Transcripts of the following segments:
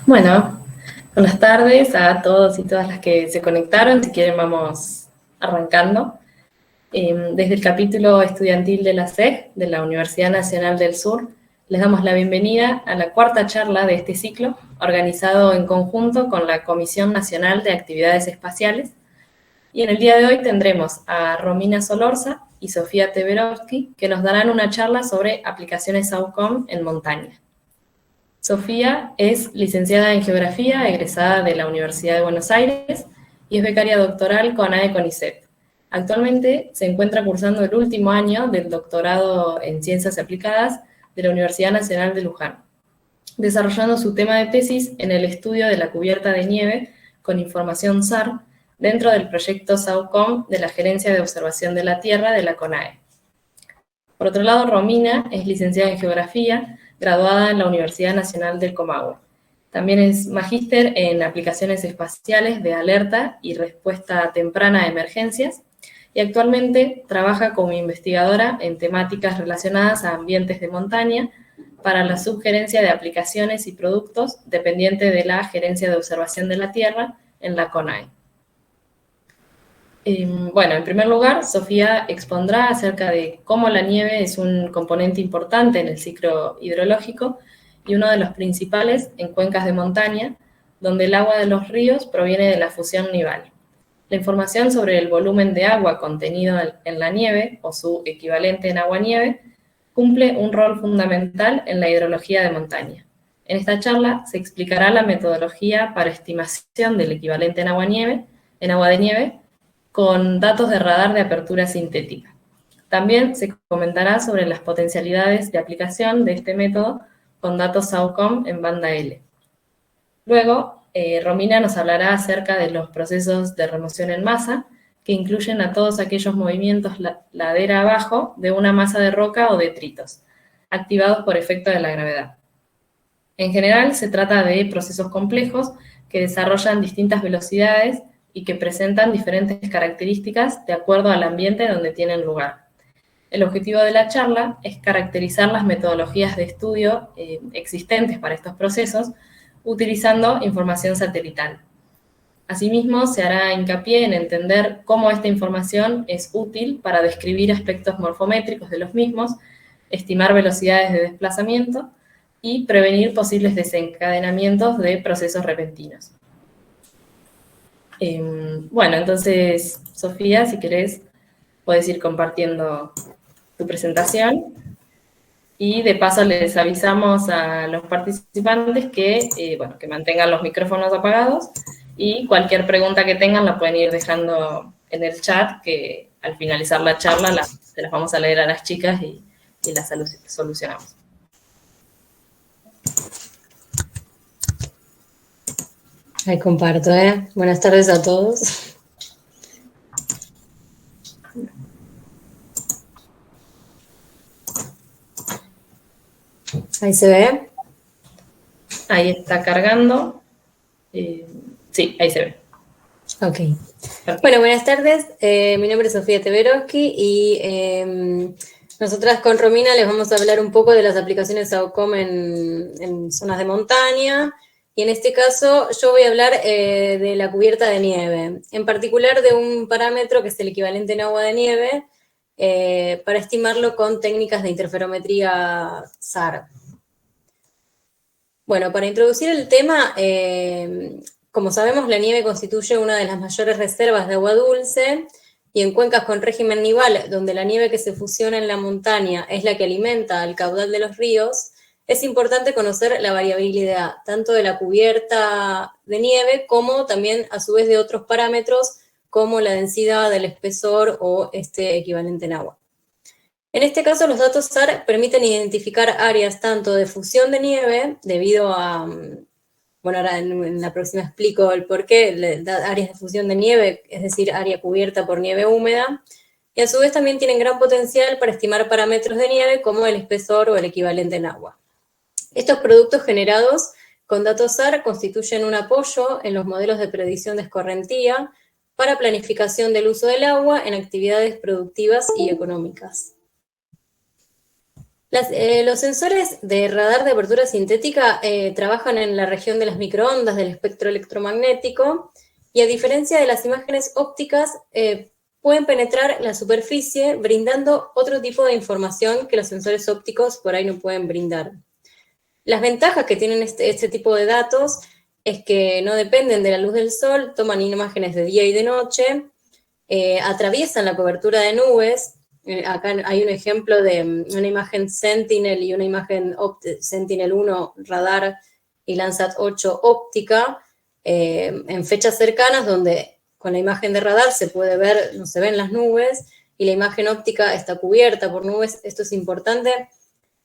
Bueno, buenas tardes a todos y todas las que se conectaron. Si quieren vamos arrancando. Desde el capítulo estudiantil de la SEG, de la Universidad Nacional del Sur, les damos la bienvenida a la cuarta charla de este ciclo, organizado en conjunto con la Comisión Nacional de Actividades Espaciales. Y en el día de hoy tendremos a Romina Solorza y Sofía Teverovsky, que nos darán una charla sobre aplicaciones SAOCOM en montaña. Sofía es licenciada en Geografía, egresada de la Universidad de Buenos Aires y es becaria doctoral con AE-CONICET. Actualmente se encuentra cursando el último año del doctorado en Ciencias Aplicadas de la Universidad Nacional de Luján, desarrollando su tema de tesis en el estudio de la cubierta de nieve con información SAR dentro del proyecto SAOCOM de la Gerencia de Observación de la Tierra de la CONAE. Por otro lado, Romina es licenciada en Geografía, graduada en la Universidad Nacional del Comahue. También es magíster en aplicaciones espaciales de alerta y respuesta temprana a emergencias y actualmente trabaja como investigadora en temáticas relacionadas a ambientes de montaña para la subgerencia de aplicaciones y productos dependiente de la Gerencia de Observación de la Tierra en la CONAE. Bueno, en primer lugar, Sofía expondrá acerca de cómo la nieve es un componente importante en el ciclo hidrológico y uno de los principales en cuencas de montaña, donde el agua de los ríos proviene de la fusión nival. La información sobre el volumen de agua contenido en la nieve, o su equivalente en agua-nieve, cumple un rol fundamental en la hidrología de montaña. En esta charla se explicará la metodología para estimación del equivalente en agua de nieve, con datos de radar de apertura sintética. También se comentará sobre las potencialidades de aplicación de este método con datos SAOCOM en banda L. Luego, Romina nos hablará acerca de los procesos de remoción en masa, que incluyen a todos aquellos movimientos ladera abajo de una masa de roca o detritos, activados por efecto de la gravedad. En general, se trata de procesos complejos que desarrollan distintas velocidades y que presentan diferentes características de acuerdo al ambiente donde tienen lugar. El objetivo de la charla es caracterizar las metodologías de estudio existentes para estos procesos utilizando información satelital. Asimismo, se hará hincapié en entender cómo esta información es útil para describir aspectos morfométricos de los mismos, estimar velocidades de desplazamiento y prevenir posibles desencadenamientos de procesos repentinos. Bueno, entonces, Sofía, si querés, puedes ir compartiendo tu presentación. Y de paso les avisamos a los participantes que, que mantengan los micrófonos apagados y cualquier pregunta que tengan la pueden ir dejando en el chat, que al finalizar la charla se las vamos a leer a las chicas y las solucionamos. Ahí comparto, Buenas tardes a todos. Ahí se ve. Ahí está cargando. Sí, ahí se ve. Ok. Bueno, buenas tardes. Mi nombre es Sofía Teverovsky y nosotras con Romina les vamos a hablar un poco de las aplicaciones SAOCOM en zonas de montaña. Y en este caso yo voy a hablar de la cubierta de nieve, en particular de un parámetro que es el equivalente en agua de nieve, para estimarlo con técnicas de interferometría SAR. Bueno, para introducir el tema, como sabemos, la nieve constituye una de las mayores reservas de agua dulce, y en cuencas con régimen nival, donde la nieve que se fusiona en la montaña es la que alimenta al caudal de los ríos, es importante conocer la variabilidad tanto de la cubierta de nieve como también a su vez de otros parámetros como la densidad, el espesor o este equivalente en agua. En este caso, los datos SAR permiten identificar áreas tanto de fusión de nieve, debido a, bueno, ahora en la próxima explico el porqué, áreas de fusión de nieve, es decir, área cubierta por nieve húmeda, y a su vez también tienen gran potencial para estimar parámetros de nieve como el espesor o el equivalente en agua. Estos productos generados con datos SAR constituyen un apoyo en los modelos de predicción de escorrentía para planificación del uso del agua en actividades productivas y económicas. Los sensores de radar de apertura sintética trabajan en la región de las microondas del espectro electromagnético y a diferencia de las imágenes ópticas, pueden penetrar la superficie brindando otro tipo de información que los sensores ópticos por ahí no pueden brindar. Las ventajas que tienen este tipo de datos es que no dependen de la luz del sol, toman imágenes de día y de noche, atraviesan la cobertura de nubes. Acá hay un ejemplo de una imagen Sentinel y una imagen Sentinel-1 radar y Landsat 8 óptica, en fechas cercanas donde con la imagen de radar se puede ver, no se ven las nubes, y la imagen óptica está cubierta por nubes. Esto es importante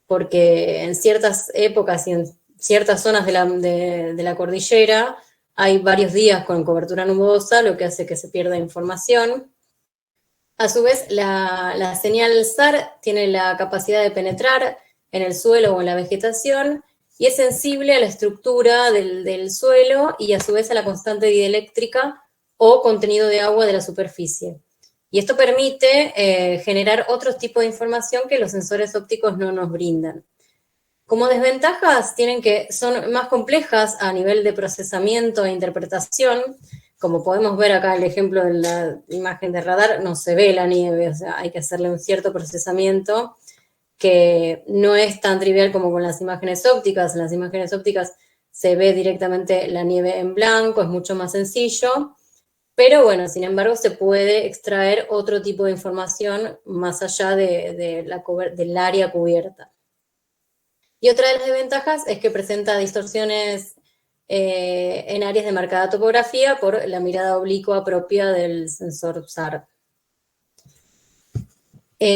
porque en ciertas épocas y en ciertas zonas de la cordillera hay varios días con cobertura nubosa, lo que hace que se pierda información. A su vez, la señal SAR tiene la capacidad de penetrar en el suelo o en la vegetación y es sensible a la estructura del suelo y a su vez a la constante dieléctrica o contenido de agua de la superficie. Y esto permite generar otro tipo de información que los sensores ópticos no nos brindan. Como desventajas, son más complejas a nivel de procesamiento e interpretación. Como podemos ver acá el ejemplo de la imagen de radar, no se ve la nieve, o sea, hay que hacerle un cierto procesamiento que no es tan trivial como con las imágenes ópticas. En las imágenes ópticas se ve directamente la nieve en blanco, es mucho más sencillo, pero bueno, sin embargo, se puede extraer otro tipo de información más allá del área cubierta. Y otra de las desventajas es que presenta distorsiones en áreas de marcada topografía por la mirada oblicua propia del sensor SAR.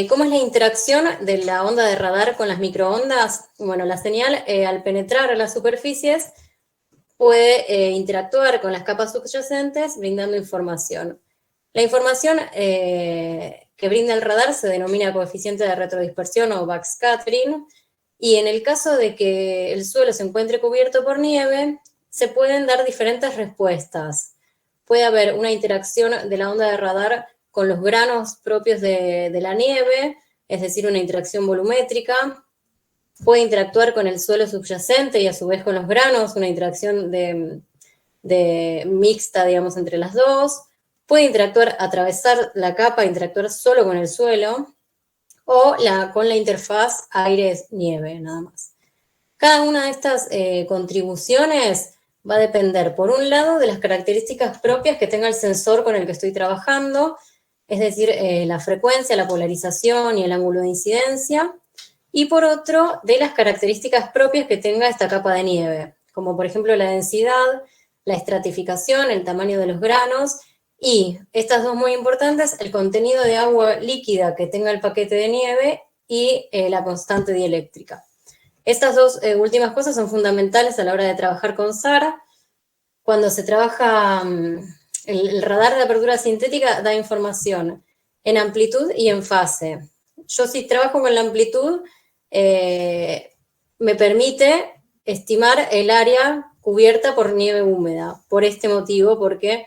¿Cómo es la interacción de la onda de radar con las microondas? Bueno, la señal al penetrar a las superficies puede interactuar con las capas subyacentes brindando información. La información que brinda el radar se denomina coeficiente de retrodispersión o backscattering, y en el caso de que el suelo se encuentre cubierto por nieve, se pueden dar diferentes respuestas. Puede haber una interacción de la onda de radar con los granos propios de la nieve, es decir, una interacción volumétrica. Puede interactuar con el suelo subyacente y a su vez con los granos, una interacción de mixta, digamos, entre las dos. Puede interactuar, atravesar la capa, interactuar solo con el suelo, o con la interfaz aire-nieve, nada más. Cada una de estas contribuciones va a depender, por un lado, de las características propias que tenga el sensor con el que estoy trabajando, es decir, la frecuencia, la polarización y el ángulo de incidencia, y por otro, de las características propias que tenga esta capa de nieve, como por ejemplo la densidad, la estratificación, el tamaño de los granos, y estas dos muy importantes, el contenido de agua líquida que tenga el paquete de nieve y la constante dieléctrica. Estas dos últimas cosas son fundamentales a la hora de trabajar con SAR. Cuando se trabaja, el radar de apertura sintética da información en amplitud y en fase. Yo si trabajo con la amplitud, me permite estimar el área cubierta por nieve húmeda, por este motivo, porque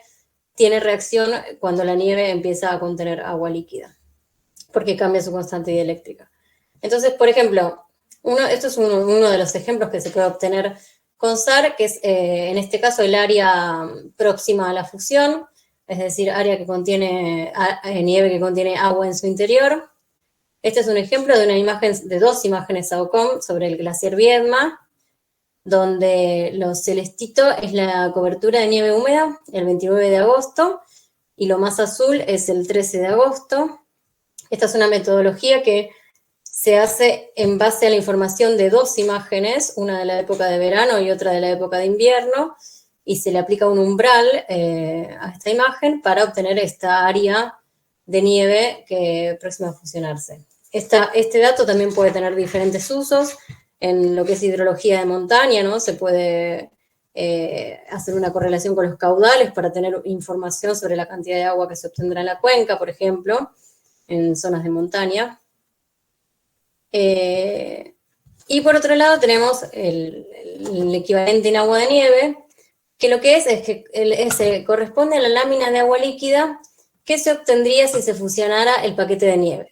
tiene reacción cuando la nieve empieza a contener agua líquida, porque cambia su constante dieléctrica. Entonces, por ejemplo, esto es uno de los ejemplos que se puede obtener con SAR, que es en este caso el área próxima a la fusión, es decir, área que contiene nieve que contiene agua en su interior. Este es un ejemplo de dos imágenes SAOCOM sobre el glaciar Viedma, donde lo celestito es la cobertura de nieve húmeda el 29 de agosto y lo más azul es el 13 de agosto. Esta es una metodología que se hace en base a la información de dos imágenes, una de la época de verano y otra de la época de invierno, y se le aplica un umbral a esta imagen para obtener esta área de nieve que próxima a fusionarse. Este dato también puede tener diferentes usos. En lo que es hidrología de montaña, ¿no? Se puede hacer una correlación con los caudales para tener información sobre la cantidad de agua que se obtendrá en la cuenca, por ejemplo, en zonas de montaña. Y por otro lado tenemos el equivalente en agua de nieve, que lo que es que corresponde a la lámina de agua líquida que se obtendría si se fusionara el paquete de nieve.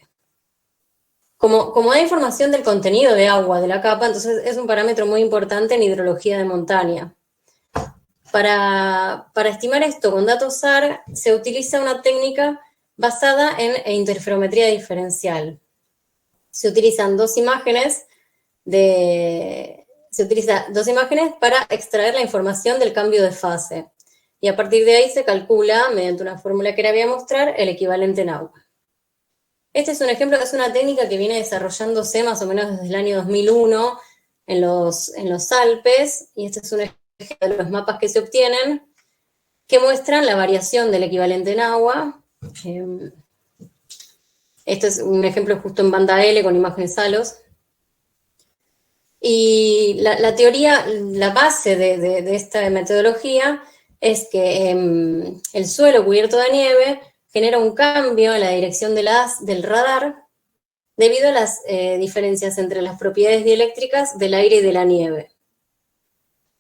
Como da información del contenido de agua de la capa, entonces es un parámetro muy importante en hidrología de montaña. Para estimar esto con datos SAR se utiliza una técnica basada en interferometría diferencial. Se utilizan dos imágenes para extraer la información del cambio de fase. Y a partir de ahí se calcula, mediante una fórmula que ahora voy a mostrar, el equivalente en agua. Este es un ejemplo, es una técnica que viene desarrollándose más o menos desde el año 2001 en los Alpes, y este es un ejemplo de los mapas que se obtienen, que muestran la variación del equivalente en agua. Este es un ejemplo justo en banda L con imágenes halos. Y la teoría, la base de esta metodología es que el suelo cubierto de nieve genera un cambio en la dirección del radar debido a las diferencias entre las propiedades dieléctricas del aire y de la nieve.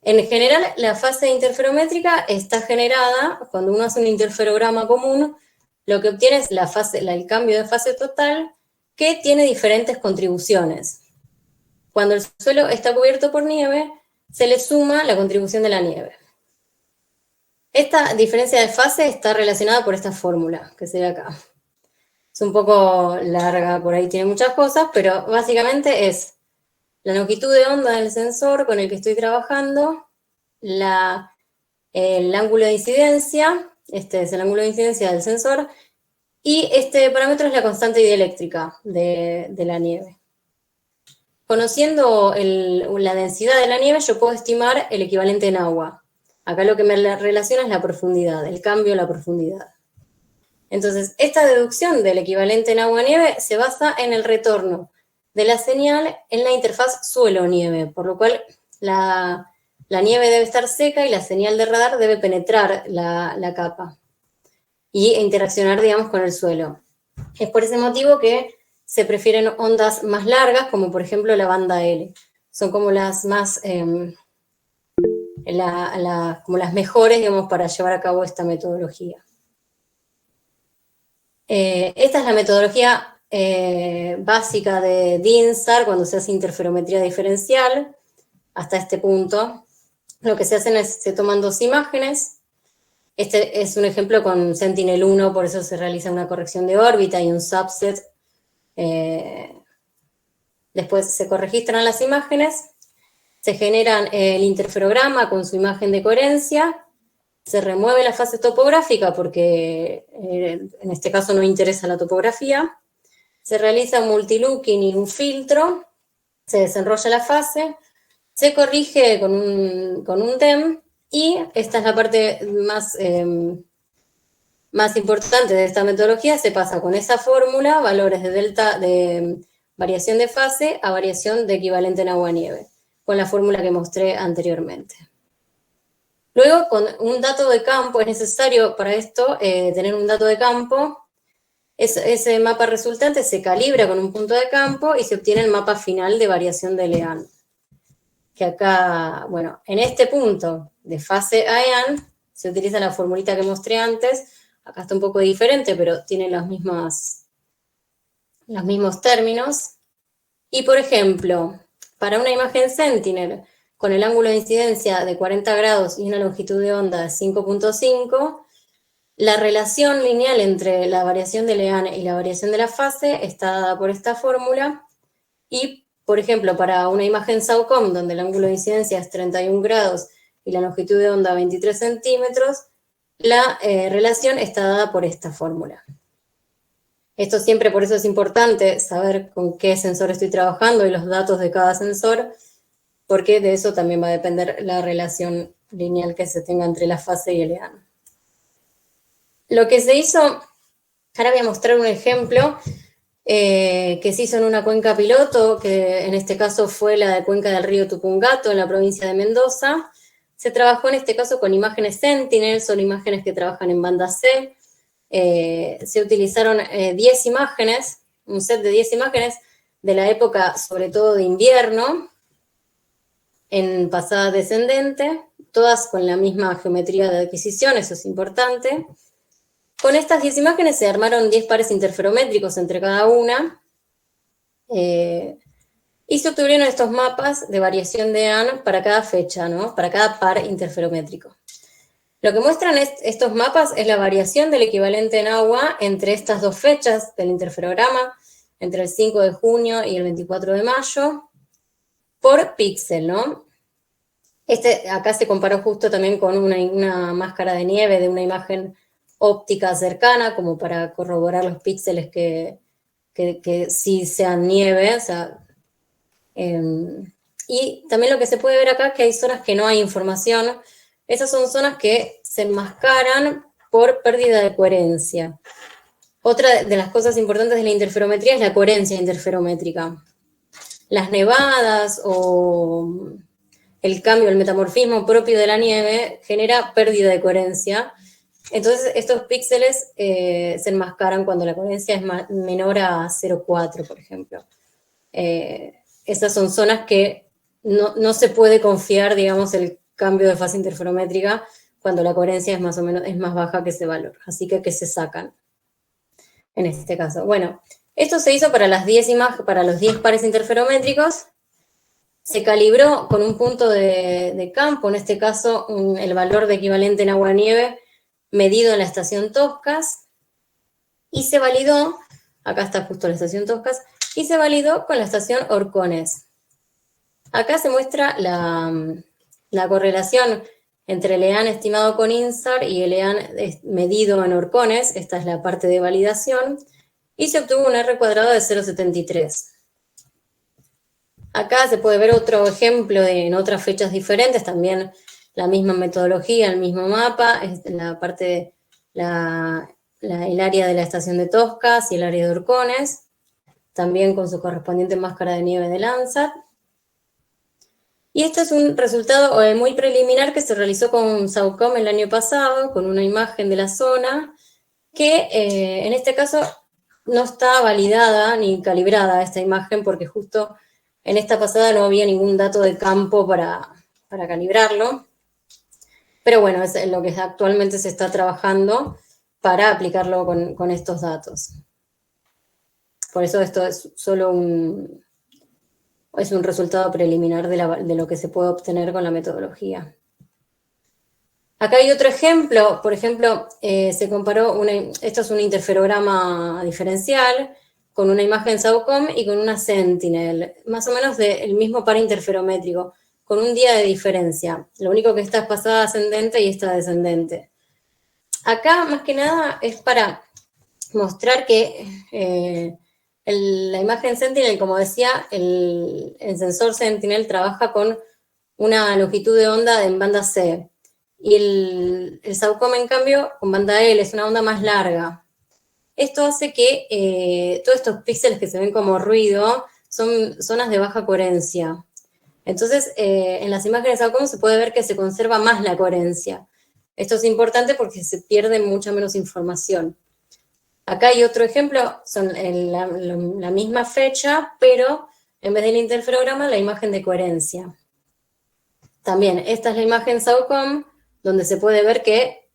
En general, la fase interferométrica está generada, cuando uno hace un interferograma común, lo que obtiene es el cambio de fase total, que tiene diferentes contribuciones. Cuando el suelo está cubierto por nieve, se le suma la contribución de la nieve. Esta diferencia de fase está relacionada por esta fórmula que se ve acá. Es un poco larga, por ahí tiene muchas cosas, pero básicamente es la longitud de onda del sensor con el que estoy trabajando, el ángulo de incidencia, este es el ángulo de incidencia del sensor, y este parámetro es la constante dieléctrica de la nieve. Conociendo la densidad de la nieve, yo puedo estimar el equivalente en agua. Acá lo que me relaciona es la profundidad, el cambio en la profundidad. Entonces, esta deducción del equivalente en agua-nieve se basa en el retorno de la señal en la interfaz suelo-nieve, por lo cual la nieve debe estar seca y la señal de radar debe penetrar la capa e interaccionar, digamos, con el suelo. Es por ese motivo que se prefieren ondas más largas, como por ejemplo la banda L. Son como las más, como las mejores, digamos, para llevar a cabo esta metodología. Esta es la metodología básica de DINSAR cuando se hace interferometría diferencial. Hasta este punto, lo que se hacen es, se toman dos imágenes. Este es un ejemplo con Sentinel-1, por eso se realiza una corrección de órbita y un subset. Después se registran las imágenes, se generan el interferograma con su imagen de coherencia, se remueve la fase topográfica porque en este caso no interesa la topografía, se realiza un multilooking y un filtro, se desenrolla la fase, se corrige con un DEM, y esta es la parte más importante de esta metodología. Se pasa con esa fórmula, valores de variación de fase a variación de equivalente en agua-nieve, con la fórmula que mostré anteriormente. Luego, con un dato de campo, es necesario para esto tener un dato de campo. Ese mapa resultante se calibra con un punto de campo y se obtiene el mapa final de variación de Lean. Que acá, bueno, en este punto de fase AEAN se utiliza la formulita que mostré antes. Acá está un poco diferente, pero tiene los mismos términos. Y, por ejemplo, para una imagen Sentinel con el ángulo de incidencia de 40 grados y una longitud de onda de 5.5, la relación lineal entre la variación de Lean y la variación de la fase está dada por esta fórmula. Y, por ejemplo, para una imagen SAOCOM, donde el ángulo de incidencia es 31 grados y la longitud de onda 23 centímetros, la relación está dada por esta fórmula. Esto siempre, por eso es importante saber con qué sensor estoy trabajando y los datos de cada sensor, porque de eso también va a depender la relación lineal que se tenga entre la fase y el EAN. Lo que se hizo, ahora voy a mostrar un ejemplo que se hizo en una cuenca piloto, que en este caso fue la de cuenca del río Tupungato, en la provincia de Mendoza. Se trabajó en este caso con imágenes Sentinel, son imágenes que trabajan en banda C. Se utilizaron 10 imágenes, un set de 10 imágenes de la época, sobre todo de invierno, en pasada descendente, todas con la misma geometría de adquisición, eso es importante. Con estas 10 imágenes se armaron 10 pares interferométricos entre cada una, Y se obtuvieron estos mapas de variación de AN para cada fecha, ¿no? Para cada par interferométrico. Lo que muestran estos mapas es la variación del equivalente en agua entre estas dos fechas del interferograma, entre el 5 de junio y el 24 de mayo, por píxel, ¿no? Acá se comparó justo también con una máscara de nieve de una imagen óptica cercana, como para corroborar los píxeles que sí sean nieve, o sea, y también lo que se puede ver acá es que hay zonas que no hay información. Esas son zonas que se enmascaran por pérdida de coherencia. Otra de las cosas importantes de la interferometría es la coherencia interferométrica. Las nevadas o el cambio, el metamorfismo propio de la nieve genera pérdida de coherencia. Entonces estos píxeles se enmascaran cuando la coherencia es menor a 0,4, por ejemplo. Esas son zonas que no se puede confiar, digamos, el cambio de fase interferométrica cuando la coherencia es más baja que ese valor. Así que se sacan en este caso. Bueno, esto se hizo para los 10 pares interferométricos. Se calibró con un punto de campo, en este caso el valor de equivalente en agua-nieve medido en la estación Toscas, y se validó, acá está justo la estación Toscas, y se validó con la estación Orcones. Acá se muestra la correlación entre el EAN estimado con INSAR y el EAN medido en Orcones, esta es la parte de validación, y se obtuvo un R cuadrado de 0,73. Acá se puede ver otro ejemplo en otras fechas diferentes, también la misma metodología, el mismo mapa, en la parte el área de la estación de Toscas y el área de Orcones, también con su correspondiente máscara de nieve de Landsat. Y este es un resultado muy preliminar que se realizó con SAOCOM el año pasado, con una imagen de la zona, que en este caso no está validada ni calibrada esta imagen, porque justo en esta pasada no había ningún dato de campo para calibrarlo. Pero bueno, es lo que actualmente se está trabajando para aplicarlo con estos datos. Por eso esto es solo un resultado preliminar de lo que se puede obtener con la metodología. Acá hay otro ejemplo, por ejemplo, se comparó, esto es un interferograma diferencial, con una imagen SAOCOM y con una Sentinel, más o menos del mismo par interferométrico, con un día de diferencia. Lo único que esta es pasada ascendente y esta descendente. Acá, más que nada, es para mostrar que la imagen Sentinel, como decía, el sensor Sentinel trabaja con una longitud de onda en banda C. Y el SAOCOM, en cambio, con banda L, es una onda más larga. Esto hace que todos estos píxeles que se ven como ruido son zonas de baja coherencia. Entonces, en las imágenes SAOCOM se puede ver que se conserva más la coherencia. Esto es importante porque se pierde mucha menos información. Acá hay otro ejemplo, son la misma fecha, pero en vez del interferograma, la imagen de coherencia. También, esta es la imagen SAOCOM, donde se puede ver que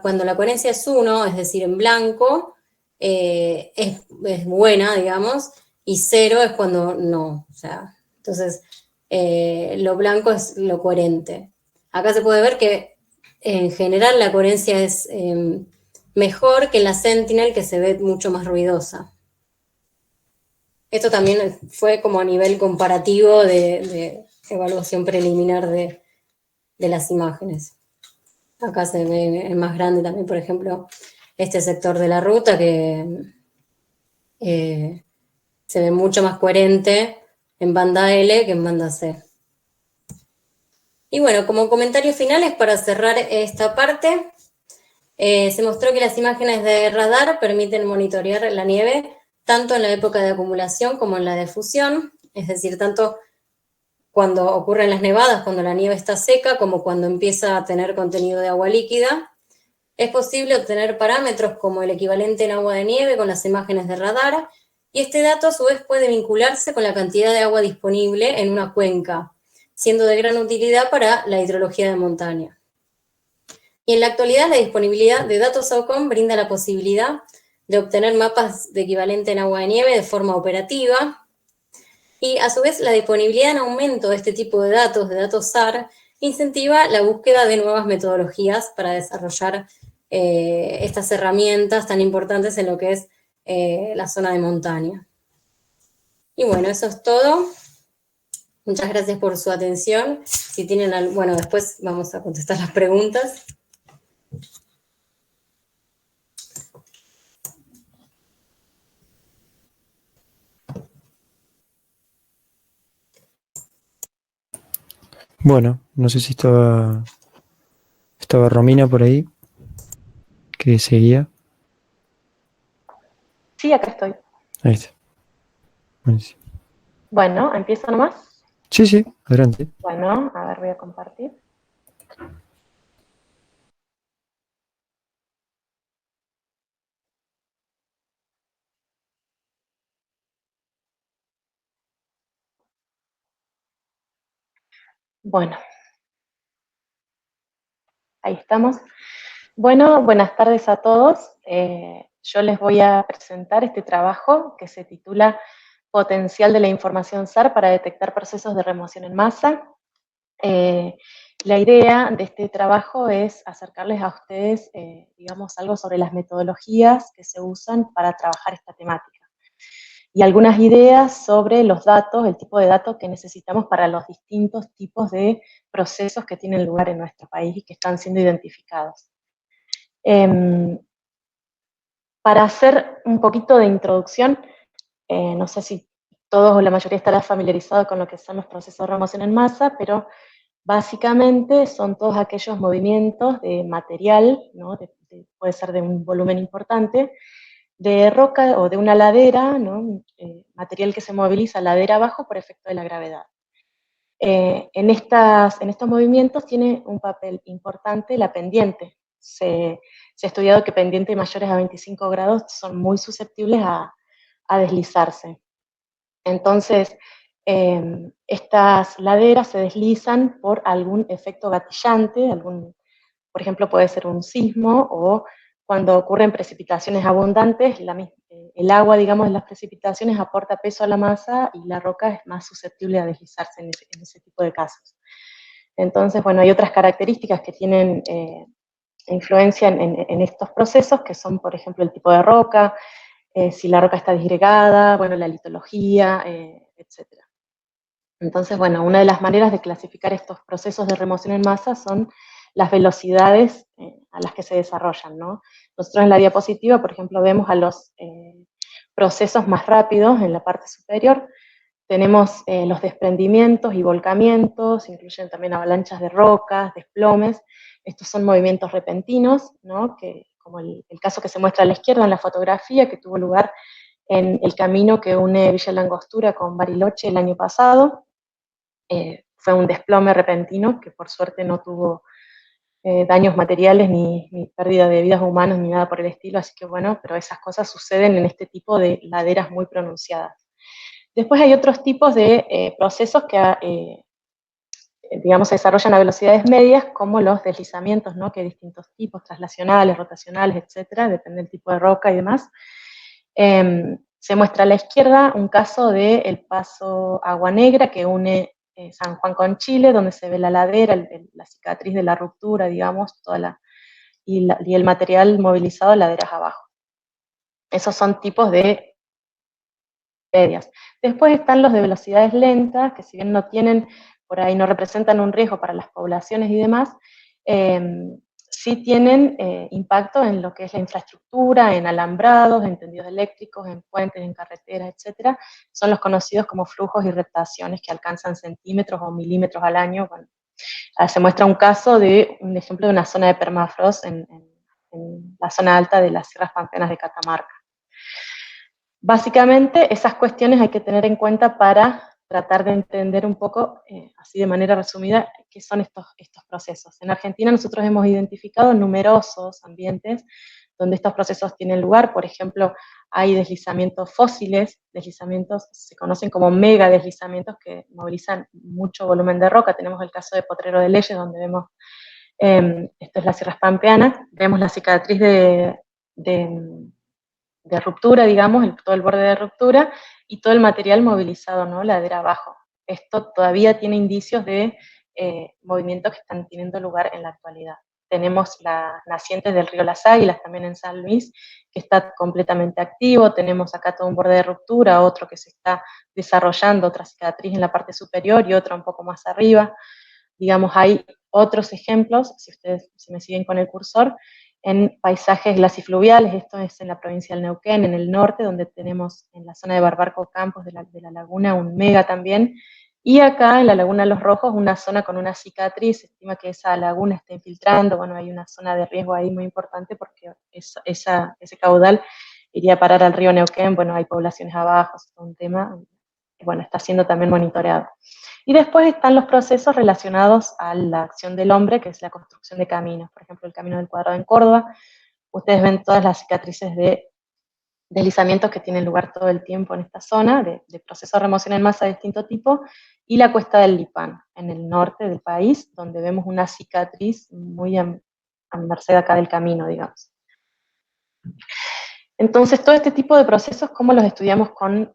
cuando la coherencia es 1, es decir, en blanco, es buena, digamos, y 0 es cuando no. O sea, entonces, lo blanco es lo coherente. Acá se puede ver que, en general, la coherencia es mejor que en la Sentinel, que se ve mucho más ruidosa. Esto también fue como a nivel comparativo de evaluación preliminar de las imágenes. Acá se ve más grande también, por ejemplo, este sector de la ruta que se ve mucho más coherente en banda L que en banda C. Y bueno, como comentarios finales para cerrar esta parte, se mostró que las imágenes de radar permiten monitorear la nieve tanto en la época de acumulación como en la de fusión, es decir, tanto cuando ocurren las nevadas, cuando la nieve está seca, como cuando empieza a tener contenido de agua líquida. Es posible obtener parámetros como el equivalente en agua de nieve con las imágenes de radar, y este dato a su vez puede vincularse con la cantidad de agua disponible en una cuenca, siendo de gran utilidad para la hidrología de montaña. Y en la actualidad la disponibilidad de datos SAOCOM brinda la posibilidad de obtener mapas de equivalente en agua de nieve de forma operativa, y a su vez la disponibilidad en aumento de este tipo de datos SAR, incentiva la búsqueda de nuevas metodologías para desarrollar estas herramientas tan importantes en lo que es la zona de montaña. Y bueno, eso es todo. Muchas gracias por su atención. Si tienen, bueno, después vamos a contestar las preguntas. Bueno, no sé si estaba Romina por ahí, que seguía. Sí, acá estoy. Ahí está. Buenísimo. Bueno, ¿empiezo nomás? Sí, adelante. Bueno, a ver, voy a compartir. Bueno, ahí estamos. Bueno, buenas tardes a todos. Yo les voy a presentar este trabajo que se titula Potencial de la información SAR para detectar procesos de remoción en masa. La idea de este trabajo es acercarles a ustedes, digamos, algo sobre las metodologías que se usan para trabajar esta temática y algunas ideas sobre los datos, el tipo de datos que necesitamos para los distintos tipos de procesos que tienen lugar en nuestro país y que están siendo identificados. Para hacer un poquito de introducción, no sé si todos o la mayoría estará familiarizado con lo que son los procesos de remoción en masa, pero básicamente son todos aquellos movimientos de material, ¿no? Puede ser de un volumen importante, de roca o de una ladera, ¿no? Material que se moviliza ladera abajo por efecto de la gravedad. En estos movimientos tiene un papel importante la pendiente. Se ha estudiado que pendientes mayores a 25 grados son muy susceptibles a deslizarse. Entonces, estas laderas se deslizan por algún efecto gatillante, por ejemplo, puede ser un sismo, o cuando ocurren precipitaciones abundantes, el agua, digamos, de las precipitaciones aporta peso a la masa y la roca es más susceptible a deslizarse en ese tipo de casos. Entonces, bueno, hay otras características que tienen influencia en estos procesos, que son, por ejemplo, el tipo de roca, si la roca está disgregada, bueno, la litología, etc. Entonces, bueno, una de las maneras de clasificar estos procesos de remoción en masa son las velocidades a las que se desarrollan, ¿no? Nosotros en la diapositiva, por ejemplo, vemos a los procesos más rápidos en la parte superior. Tenemos los desprendimientos y volcamientos, incluyen también avalanchas de rocas, desplomes. Estos son movimientos repentinos, ¿no? Como el caso que se muestra a la izquierda en la fotografía, que tuvo lugar en el camino que une Villa Langostura con Bariloche el año pasado. Fue un desplome repentino que por suerte no tuvo daños materiales ni pérdida de vidas humanas ni nada por el estilo, así que bueno, pero esas cosas suceden en este tipo de laderas muy pronunciadas. Después hay otros tipos de procesos que, digamos, se desarrollan a velocidades medias, como los deslizamientos, ¿no? Que hay distintos tipos, traslacionales, rotacionales, etcétera, depende del tipo de roca y demás. Se muestra a la izquierda un caso del paso Agua Negra que une San Juan con Chile, donde se ve la ladera, la cicatriz de la ruptura, digamos, y el material movilizado laderas abajo. Esos son tipos de medias. Después están los de velocidades lentas, que si bien no tienen, por ahí no representan un riesgo para las poblaciones y demás, sí tienen impacto en lo que es la infraestructura, en alambrados, en tendidos eléctricos, en puentes, en carreteras, etcétera. Son los conocidos como flujos y reptaciones que alcanzan centímetros o milímetros al año. Bueno, se muestra un caso de un ejemplo de una zona de permafrost en la zona alta de las Sierras Pampeanas de Catamarca. Básicamente, esas cuestiones hay que tener en cuenta para tratar de entender un poco, así de manera resumida, qué son estos procesos. En Argentina nosotros hemos identificado numerosos ambientes donde estos procesos tienen lugar. Por ejemplo, hay deslizamientos fósiles, deslizamientos se conocen como mega deslizamientos que movilizan mucho volumen de roca. Tenemos el caso de Potrero de Leyes, donde vemos, esto es las Sierras Pampeanas, vemos la cicatriz de de ruptura, digamos, todo el borde de ruptura, y todo el material movilizado, ¿no? Ladera abajo. Esto todavía tiene indicios de movimientos que están teniendo lugar en la actualidad. Tenemos la naciente del río Las Águilas, también en San Luis, que está completamente activo. Tenemos acá todo un borde de ruptura, otro que se está desarrollando, otra cicatriz en la parte superior y otra un poco más arriba. Digamos, hay otros ejemplos, si ustedes me siguen con el cursor, en paisajes glasifluviales. Esto es en la provincia del Neuquén, en el norte, donde tenemos en la zona de Barbarco Campos de la laguna un mega también, y acá en la laguna Los Rojos una zona con una cicatriz. Se estima que esa laguna está infiltrando. Bueno, hay una zona de riesgo ahí muy importante porque ese caudal iría a parar al río Neuquén. Bueno, hay poblaciones abajo, es un tema, bueno, está siendo también monitoreado. Y después están los procesos relacionados a la acción del hombre, que es la construcción de caminos. Por ejemplo, el Camino del Cuadrado en Córdoba. Ustedes ven todas las cicatrices de deslizamientos que tienen lugar todo el tiempo en esta zona, de procesos de remoción en masa de distinto tipo, y la cuesta del Lipán, en el norte del país, donde vemos una cicatriz muy a merced acá del camino, digamos. Entonces, todo este tipo de procesos, ¿cómo los estudiamos con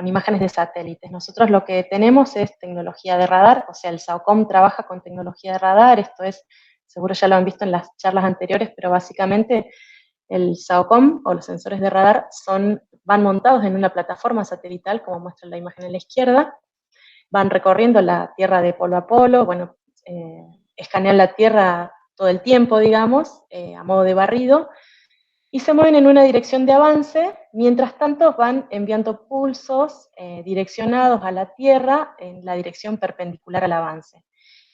imágenes de satélites? Nosotros lo que tenemos es tecnología de radar, o sea, el SAOCOM trabaja con tecnología de radar. Esto es, seguro ya lo han visto en las charlas anteriores, pero básicamente el SAOCOM o los sensores de radar van montados en una plataforma satelital, como muestra la imagen a la izquierda, van recorriendo la Tierra de polo a polo, bueno, escanean la Tierra todo el tiempo, digamos, a modo de barrido, y se mueven en una dirección de avance. Mientras tanto van enviando pulsos direccionados a la Tierra en la dirección perpendicular al avance.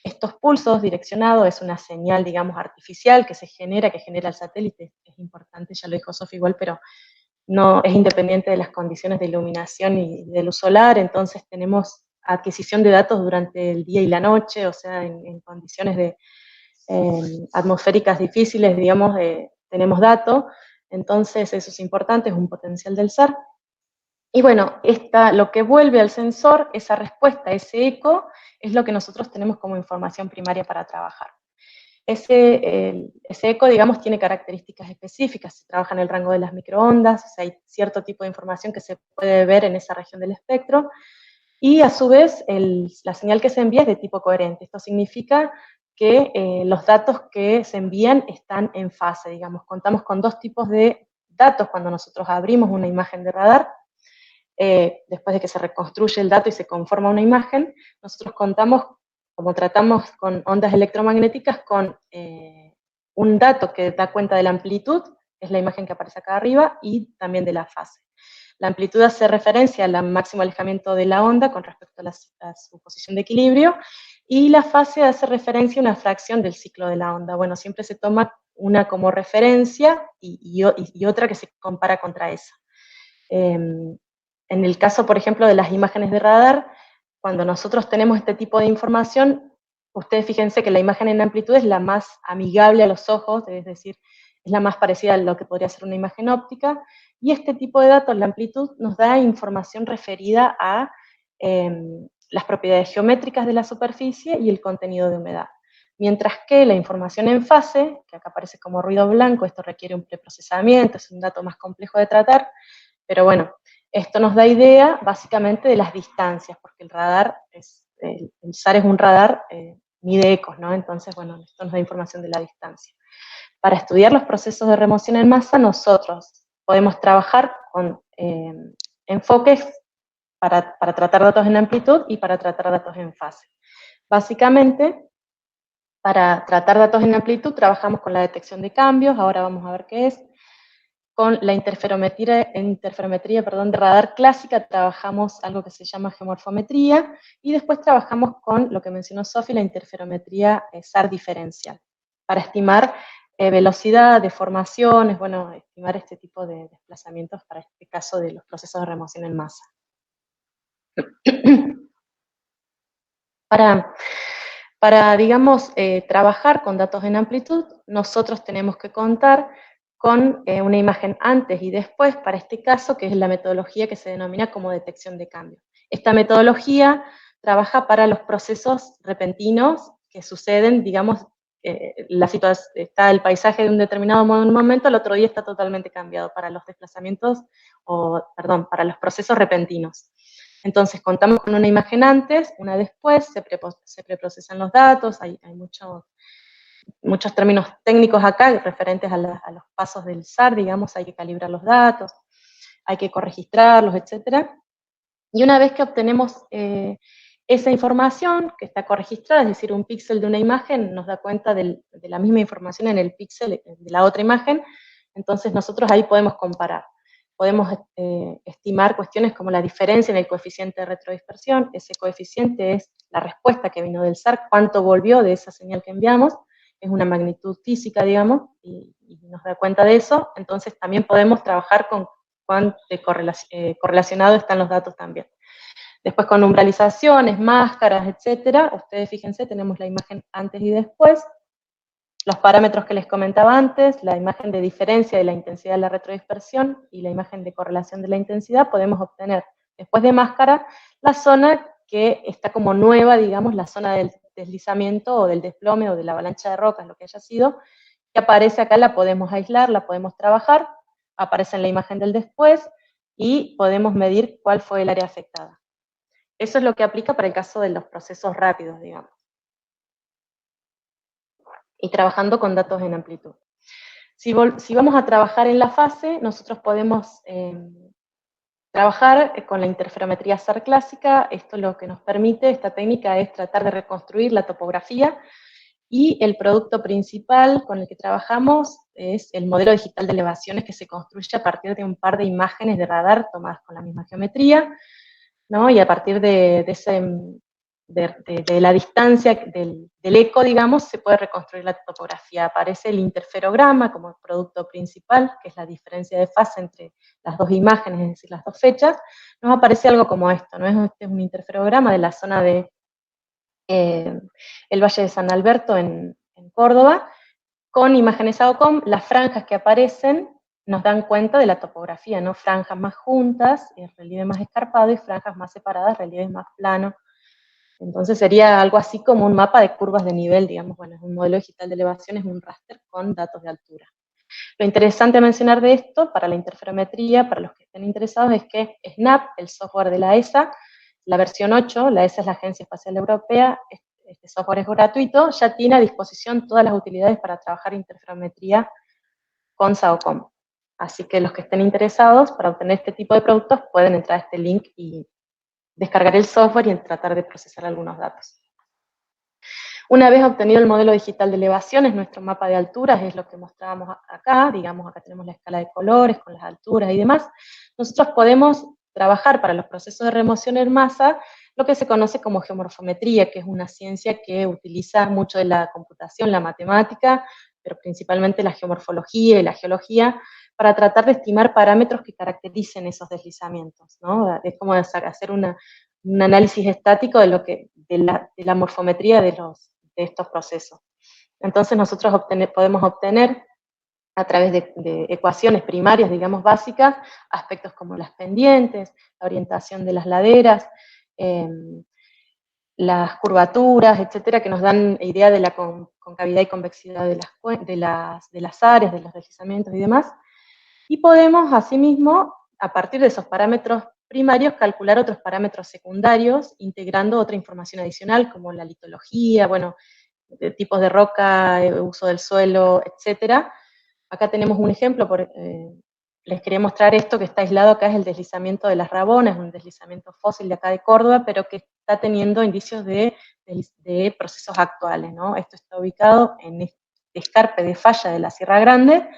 Estos pulsos direccionados es una señal, digamos, artificial que genera el satélite. Es importante, ya lo dijo Sofía igual, pero no es independiente de las condiciones de iluminación y de luz solar. Entonces tenemos adquisición de datos durante el día y la noche, o sea, en condiciones atmosféricas difíciles, digamos, tenemos datos. Entonces eso es importante, es un potencial del SAR. Y bueno, lo que vuelve al sensor, esa respuesta, ese eco, es lo que nosotros tenemos como información primaria para trabajar. Ese eco, digamos, tiene características específicas. Se trabaja en el rango de las microondas, o sea, hay cierto tipo de información que se puede ver en esa región del espectro, y a su vez la señal que se envía es de tipo coherente. Esto significa que los datos que se envían están en fase, digamos. Contamos con dos tipos de datos cuando nosotros abrimos una imagen de radar. Después de que se reconstruye el dato y se conforma una imagen, nosotros contamos, como tratamos con ondas electromagnéticas, con un dato que da cuenta de la amplitud, que es la imagen que aparece acá arriba, y también de la fase. La amplitud hace referencia al máximo alejamiento de la onda con respecto a su posición de equilibrio, y la fase hace referencia a una fracción del ciclo de la onda. Bueno, siempre se toma una como referencia y otra que se compara contra esa. En el caso, por ejemplo, de las imágenes de radar, cuando nosotros tenemos este tipo de información, ustedes fíjense que la imagen en amplitud es la más amigable a los ojos, es decir, es la más parecida a lo que podría ser una imagen óptica, y este tipo de datos, la amplitud, nos da información referida a las propiedades geométricas de la superficie y el contenido de humedad. Mientras que la información en fase, que acá aparece como ruido blanco, esto requiere un preprocesamiento, es un dato más complejo de tratar, pero bueno, esto nos da idea básicamente de las distancias, porque el radar, el SAR es un radar, mide ecos, ¿no? Entonces, bueno, esto nos da información de la distancia. Para estudiar los procesos de remoción en masa, nosotros podemos trabajar con enfoques para tratar datos en amplitud y para tratar datos en fase. Básicamente, para tratar datos en amplitud trabajamos con la detección de cambios, ahora vamos a ver qué es. Con la interferometría de radar clásica trabajamos algo que se llama geomorfometría, y después trabajamos con lo que mencionó Sofi, la interferometría SAR diferencial, para estimar velocidad, deformaciones, bueno, estimar este tipo de desplazamientos para este caso de los procesos de remoción en masa. Para digamos, trabajar con datos en amplitud, nosotros tenemos que contar con una imagen antes y después, para este caso, que es la metodología que se denomina como detección de cambio. Esta metodología trabaja para los procesos repentinos que suceden, digamos, está el paisaje de un determinado momento, el otro día está totalmente cambiado para los desplazamientos, para los procesos repentinos. Entonces, contamos con una imagen antes, una después, se preprocesan los datos, hay muchos términos técnicos acá referentes a los pasos del SAR, digamos, hay que calibrar los datos, hay que corregistrarlos, etc. Y una vez que obtenemos esa información que está corregistrada, es decir, un píxel de una imagen nos da cuenta de la misma información en el píxel de la otra imagen, entonces nosotros ahí podemos comparar. Podemos estimar cuestiones como la diferencia en el coeficiente de retrodispersión. Ese coeficiente es la respuesta que vino del SAR, cuánto volvió de esa señal que enviamos, es una magnitud física, digamos, y nos da cuenta de eso. Entonces también podemos trabajar con cuán correlacionados están los datos también. Después con umbralizaciones, máscaras, etcétera, ustedes fíjense, tenemos la imagen antes y después, los parámetros que les comentaba antes, la imagen de diferencia de la intensidad de la retrodispersión y la imagen de correlación de la intensidad, podemos obtener, después de máscara, la zona que está como nueva, digamos, la zona del deslizamiento o del desplome o de la avalancha de rocas, lo que haya sido, que aparece acá, la podemos aislar, la podemos trabajar, aparece en la imagen del después, y podemos medir cuál fue el área afectada. Eso es lo que aplica para el caso de los procesos rápidos, digamos. Y trabajando con datos en amplitud. Si vamos a trabajar en la fase, nosotros podemos trabajar con la interferometría SAR clásica. Esto lo que nos permite, esta técnica, es tratar de reconstruir la topografía, y el producto principal con el que trabajamos es el modelo digital de elevaciones, que se construye a partir de un par de imágenes de radar tomadas con la misma geometría, ¿no? Y a partir de la distancia del eco, digamos, se puede reconstruir la topografía. Aparece el interferograma como el producto principal, que es la diferencia de fase entre las dos imágenes, es decir, las dos fechas. Nos aparece algo como esto, ¿no? Este es un interferograma de la zona de el Valle de San Alberto en Córdoba, con imágenes AOCOM. Las franjas que aparecen nos dan cuenta de la topografía, ¿no? Franjas más juntas, relieve más escarpado, y franjas más separadas, relieve más plano. Entonces sería algo así como un mapa de curvas de nivel, digamos. Bueno, es un modelo digital de elevación, es un raster con datos de altura. Lo interesante a mencionar de esto, para la interferometría, para los que estén interesados, es que SNAP, el software de la ESA, la versión 8, la ESA es la Agencia Espacial Europea, este software es gratuito, ya tiene a disposición todas las utilidades para trabajar interferometría con SAOCOM. Así que los que estén interesados para obtener este tipo de productos pueden entrar a este link y descargar el software y tratar de procesar algunos datos. Una vez obtenido el modelo digital de elevaciones, nuestro mapa de alturas es lo que mostrábamos acá, digamos, acá tenemos la escala de colores con las alturas y demás. Nosotros podemos trabajar para los procesos de remoción en masa lo que se conoce como geomorfometría, que es una ciencia que utiliza mucho de la computación, la matemática, pero principalmente la geomorfología y la geología, para tratar de estimar parámetros que caractericen esos deslizamientos, ¿no? Es como hacer un análisis estático de la morfometría de estos procesos. Entonces nosotros podemos obtener a través de ecuaciones primarias, digamos, básicas, aspectos como las pendientes, la orientación de las laderas, las curvaturas, etcétera, que nos dan idea de la concavidad y convexidad de las áreas, de los deslizamientos y demás. Y podemos, asimismo, a partir de esos parámetros primarios, calcular otros parámetros secundarios, integrando otra información adicional, como la litología, bueno, tipos de roca, uso del suelo, etcétera. Acá tenemos un ejemplo, les quería mostrar esto que está aislado acá, es el deslizamiento de las Rabonas, un deslizamiento fósil de acá de Córdoba, pero que está teniendo indicios de procesos actuales, ¿no? Esto está ubicado en este escarpe de falla de la Sierra Grande,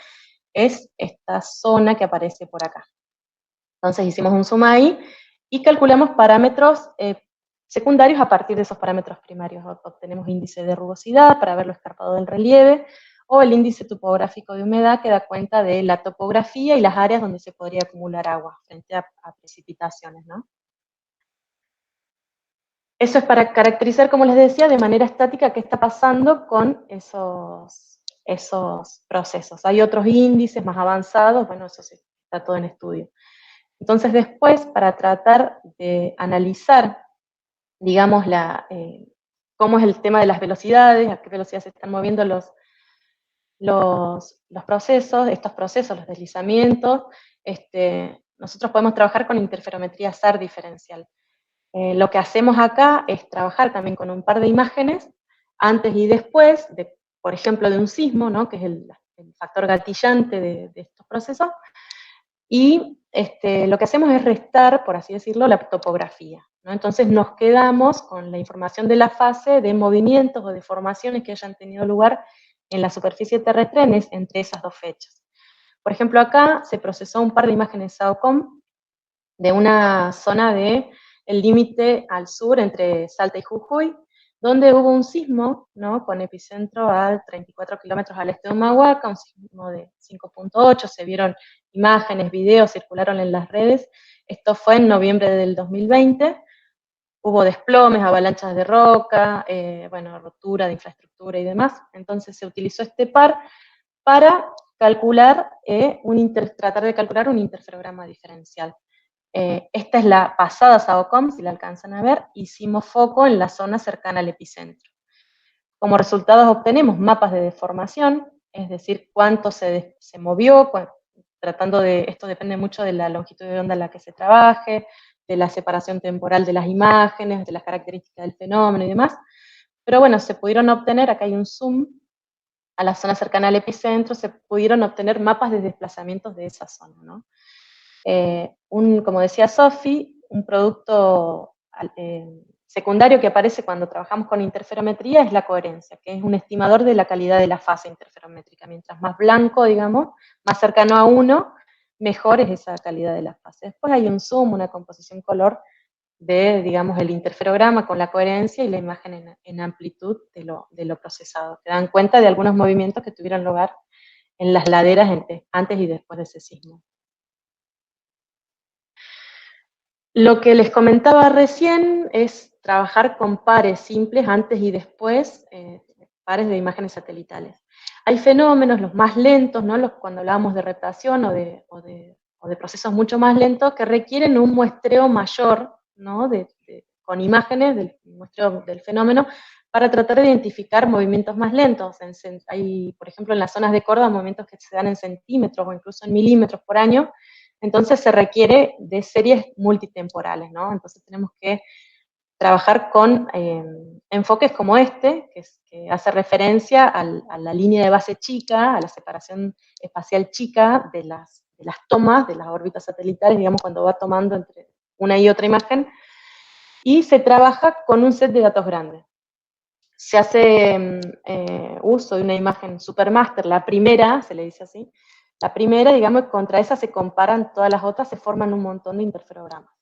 es esta zona que aparece por acá. Entonces hicimos un zoom ahí y calculamos parámetros secundarios a partir de esos parámetros primarios. Obtenemos índice de rugosidad para ver lo escarpado del relieve, o el índice topográfico de humedad, que da cuenta de la topografía y las áreas donde se podría acumular agua frente a precipitaciones, ¿no? Eso es para caracterizar, como les decía, de manera estática qué está pasando con esos procesos. Hay otros índices más avanzados, bueno, eso sí, está todo en estudio. Entonces después, para tratar de analizar, digamos, cómo es el tema de las velocidades, a qué velocidad se están moviendo los procesos, estos procesos, los deslizamientos. Nosotros podemos trabajar con interferometría SAR diferencial. Lo que hacemos acá es trabajar también con un par de imágenes, antes y después, por ejemplo, de un sismo, ¿no? Que es el factor gatillante de estos procesos, y lo que hacemos es restar, por así decirlo, la topografía, ¿no? Entonces nos quedamos con la información de la fase de movimientos o deformaciones que hayan tenido lugar en la superficie terrestre entre esas dos fechas. Por ejemplo, acá se procesó un par de imágenes SAOCOM de una zona del límite al sur entre Salta y Jujuy, donde hubo un sismo, ¿no? Con epicentro a 34 kilómetros al este de Humahuaca, un sismo de 5.8, se vieron imágenes, videos, circularon en las redes. Esto fue en noviembre del 2020, hubo desplomes, avalanchas de roca, bueno, rotura de infraestructura y demás. Entonces se utilizó este par para calcular, tratar de calcular un interferograma diferencial. Esta es la pasada SAOCOM, si la alcanzan a ver, hicimos foco en la zona cercana al epicentro. Como resultados obtenemos mapas de deformación, es decir, cuánto se movió, tratando de, esto depende mucho de la longitud de onda en la que se trabaje, de la separación temporal de las imágenes, de las características del fenómeno y demás. Pero bueno, se pudieron obtener, acá hay un zoom, a la zona cercana al epicentro, se pudieron obtener mapas de desplazamientos de esa zona, ¿no? Como decía Sofi, un producto secundario que aparece cuando trabajamos con interferometría es la coherencia, que es un estimador de la calidad de la fase interferométrica. Mientras más blanco, digamos, más cercano a 1, mejor es esa calidad de la fase. Después hay un zoom, una composición color de, digamos, el interferograma con la coherencia y la imagen en amplitud de lo procesado, que dan cuenta de algunos movimientos que tuvieron lugar en las laderas antes y después de ese sismo. Lo que les comentaba recién es trabajar con pares simples antes y después, pares de imágenes satelitales. Hay fenómenos, los más lentos, ¿no? Cuando hablábamos de reptación o de procesos mucho más lentos, que requieren un muestreo mayor, ¿no? Con imágenes del muestreo del fenómeno, para tratar de identificar movimientos más lentos. Hay, por ejemplo, en las zonas de Córdoba, movimientos que se dan en centímetros o incluso en milímetros por año. Entonces se requiere de series multitemporales, ¿no? Entonces tenemos que trabajar con enfoques como este, que hace referencia a la línea de base chica, a la separación espacial chica de las tomas, de las órbitas satelitales, digamos, cuando va tomando entre una y otra imagen, y se trabaja con un set de datos grandes. Se hace uso de una imagen supermaster, la primera, se le dice así, la primera, digamos, contra esa se comparan todas las otras, se forman un montón de interferogramas.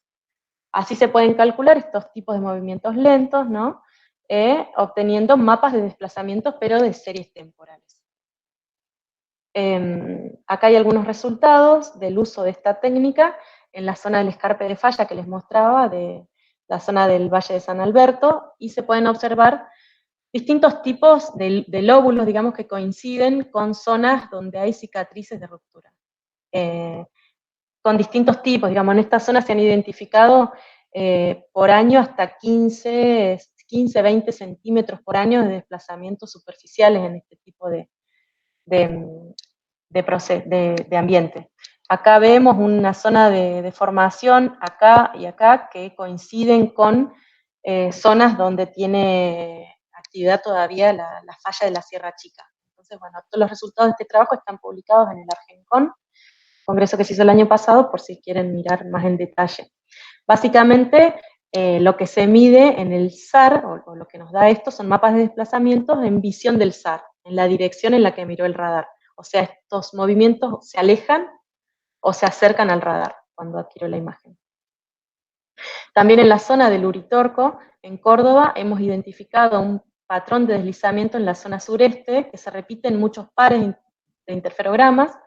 Así se pueden calcular estos tipos de movimientos lentos, ¿no? Obteniendo mapas de desplazamientos, pero de series temporales. Acá hay algunos resultados del uso de esta técnica en la zona del escarpe de falla que les mostraba, de la zona del Valle de San Alberto, y se pueden observar distintos tipos de lóbulos, digamos, que coinciden con zonas donde hay cicatrices de ruptura. Con distintos tipos, digamos, en esta zona se han identificado por año hasta 15, 20 centímetros por año de desplazamientos superficiales en este tipo de ambiente. Acá vemos una zona de formación, acá y acá, que coinciden con zonas donde tiene actividad todavía la falla de la Sierra Chica. Entonces, bueno, todos los resultados de este trabajo están publicados en el Argencon, congreso que se hizo el año pasado, por si quieren mirar más en detalle. Básicamente, lo que se mide en el SAR, o lo que nos da esto, son mapas de desplazamientos en visión del SAR, en la dirección en la que miró el radar. O sea, estos movimientos se alejan o se acercan al radar cuando adquiero la imagen. También en la zona del Uritorco, en Córdoba, hemos identificado un patrón de deslizamiento en la zona sureste, que se repite en muchos pares de interferogramas,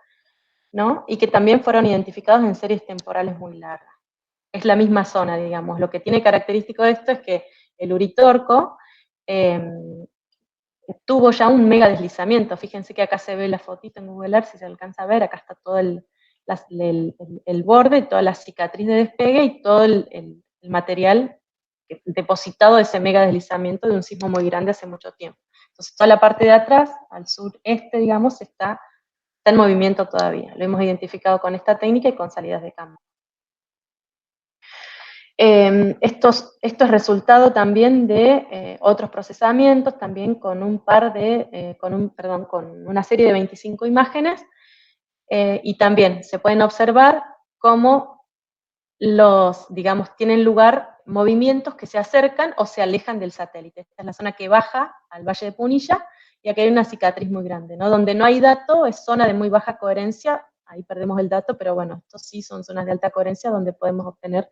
¿no? Y que también fueron identificados en series temporales muy largas. Es la misma zona, digamos. Lo que tiene característico de esto es que el Uritorco tuvo ya un mega deslizamiento. Fíjense que acá se ve la fotito en Google Earth, si se alcanza a ver, acá está todo el borde, toda la cicatriz de despegue y todo el material depositado ese mega deslizamiento de un sismo muy grande hace mucho tiempo. Entonces toda la parte de atrás, al sureste, digamos, está en movimiento todavía. Lo hemos identificado con esta técnica y con salidas de campo. Esto es resultado también de otros procesamientos, también con con una serie de 25 imágenes, y también se pueden observar cómo tienen lugar movimientos que se acercan o se alejan del satélite. Esta es la zona que baja al Valle de Punilla, y aquí hay una cicatriz muy grande, ¿no? Donde no hay dato, es zona de muy baja coherencia, ahí perdemos el dato, pero bueno, estos sí son zonas de alta coherencia donde podemos obtener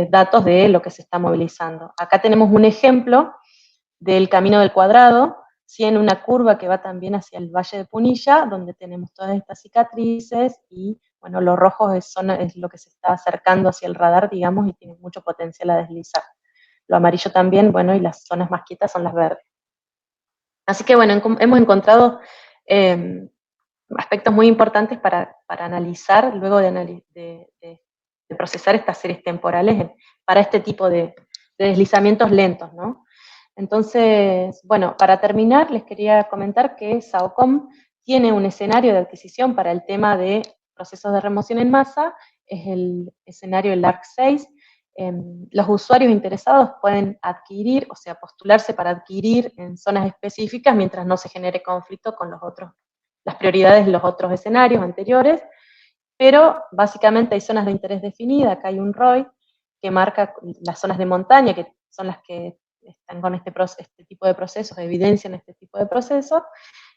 datos de lo que se está movilizando. Acá tenemos un ejemplo del Camino del Cuadrado, ¿sí? En una curva que va también hacia el Valle de Punilla, donde tenemos todas estas cicatrices, y bueno, lo rojo es lo que se está acercando hacia el radar, digamos, y tiene mucho potencial a deslizar. Lo amarillo también, bueno, y las zonas más quietas son las verdes. Así que bueno, hemos encontrado aspectos muy importantes para analizar, luego de procesar estas series temporales para este tipo de deslizamientos lentos, ¿no? Entonces, bueno, para terminar, les quería comentar que SAOCOM tiene un escenario de adquisición para el tema de procesos de remoción en masa, es el escenario del ARC6. Los usuarios interesados pueden adquirir, o sea, postularse para adquirir en zonas específicas mientras no se genere conflicto con las prioridades de los otros escenarios anteriores, pero básicamente hay zonas de interés definidas. Acá hay un ROI que marca las zonas de montaña, que son las que están con este tipo de procesos, evidencian este tipo de procesos,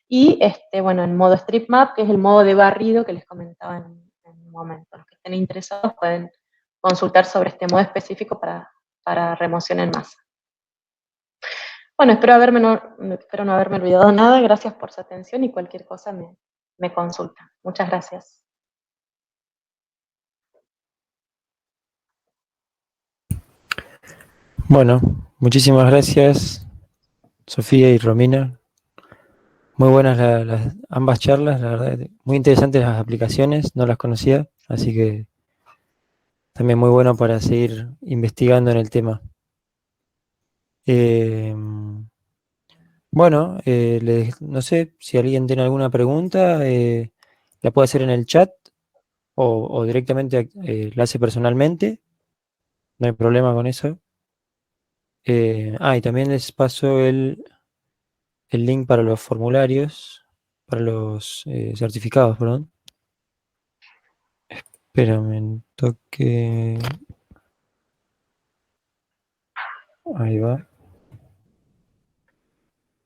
y bueno, en modo Strip Map, que es el modo de barrido que les comentaba en un momento. Los que estén interesados pueden consultar sobre este modo específico para remoción en masa. Bueno, espero no haberme olvidado nada. Gracias por su atención, y cualquier cosa me consulta. Muchas gracias. Bueno, muchísimas gracias, Sofía y Romina. Muy buenas ambas charlas, la verdad, muy interesantes las aplicaciones, no las conocía, así que también muy bueno para seguir investigando en el tema. Eh, bueno, no sé si alguien tiene alguna pregunta, la puede hacer en el chat o directamente la hace personalmente, no hay problema con eso. Y también les paso el link para los formularios, para los certificados, perdón. Espérame un toque. Ahí va.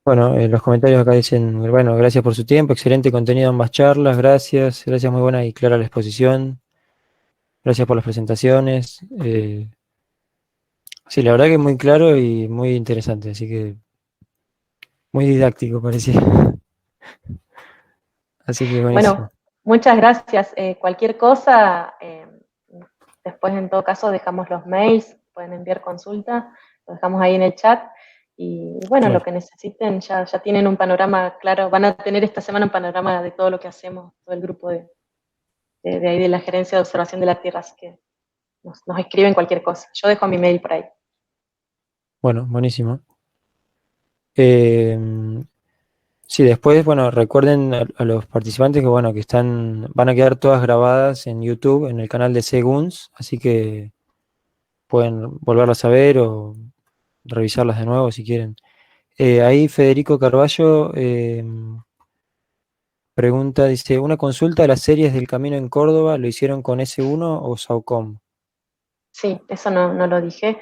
Bueno, los comentarios acá dicen, bueno, gracias por su tiempo, excelente contenido en ambas charlas, gracias, muy buena y clara la exposición, gracias por las presentaciones. Sí, la verdad que es muy claro y muy interesante, así que muy didáctico parecía. Así que buenísimo. Bueno, muchas gracias. Cualquier cosa, después en todo caso dejamos los mails, pueden enviar consulta, lo dejamos ahí en el chat. Y bueno, Claro. lo que necesiten, ya tienen un panorama claro, van a tener esta semana un panorama de todo lo que hacemos, todo el grupo de ahí de la Gerencia de Observación de la Tierra, así que nos escriben cualquier cosa. Yo dejo mi mail por ahí. Bueno, buenísimo. Eh, sí, después, bueno, recuerden a los participantes que, bueno, van a quedar todas grabadas en YouTube, en el canal de Seguns, así que pueden volverlas a ver o revisarlas de nuevo si quieren. Ahí Federico Carballo pregunta, dice, una consulta de las series del Camino en Córdoba, ¿lo hicieron con S1 o SAOCOM? Sí, eso no lo dije.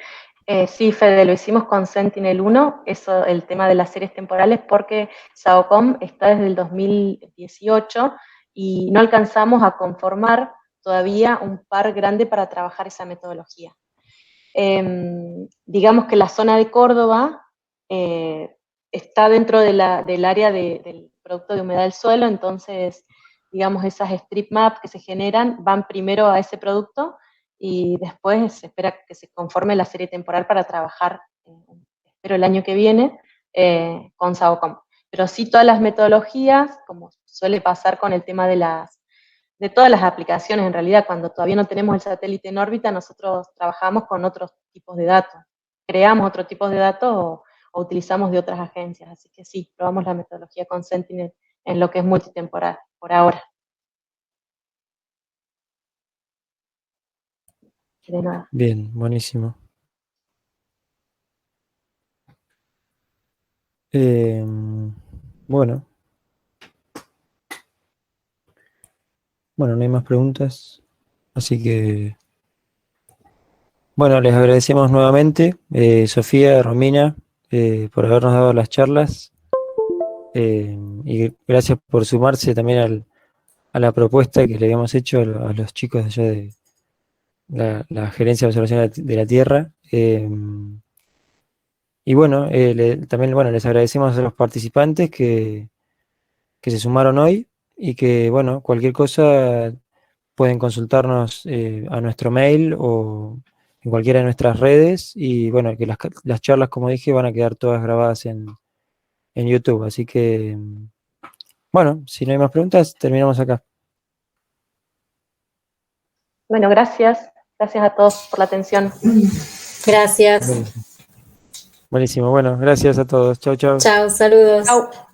Sí, Fede, lo hicimos con Sentinel-1, eso, el tema de las series temporales, porque SAOCOM está desde el 2018 y no alcanzamos a conformar todavía un par grande para trabajar esa metodología. Digamos que la zona de Córdoba está dentro del área del producto de humedad del suelo, entonces, digamos, esas strip maps que se generan van primero a ese producto y después se espera que se conforme la serie temporal para trabajar, espero el año que viene, con SAOCOM. Pero sí todas las metodologías, como suele pasar con el tema de todas las aplicaciones, en realidad, cuando todavía no tenemos el satélite en órbita, nosotros trabajamos con otros tipos de datos. creamos otro tipo de datos o utilizamos de otras agencias. Así que sí, probamos la metodología con Sentinel en lo que es multitemporal por ahora. De nada. Bien, buenísimo. Bueno. Bueno, no hay más preguntas. Así que, bueno, les agradecemos nuevamente, Sofía, Romina, por habernos dado las charlas. Y gracias por sumarse también a la propuesta que le habíamos hecho a los chicos de allá de la Gerencia de Observación de la Tierra. Y bueno, también bueno, les agradecemos a los participantes que se sumaron hoy y que, bueno, cualquier cosa pueden consultarnos a nuestro mail o en cualquiera de nuestras redes. Y bueno, que las charlas, como dije, van a quedar todas grabadas en YouTube. Así que, bueno, si no hay más preguntas, terminamos acá. Bueno, gracias. Gracias a todos por la atención. Gracias. Buenísimo. Bueno, gracias a todos. Chau, chau. Chao, saludos. Chau.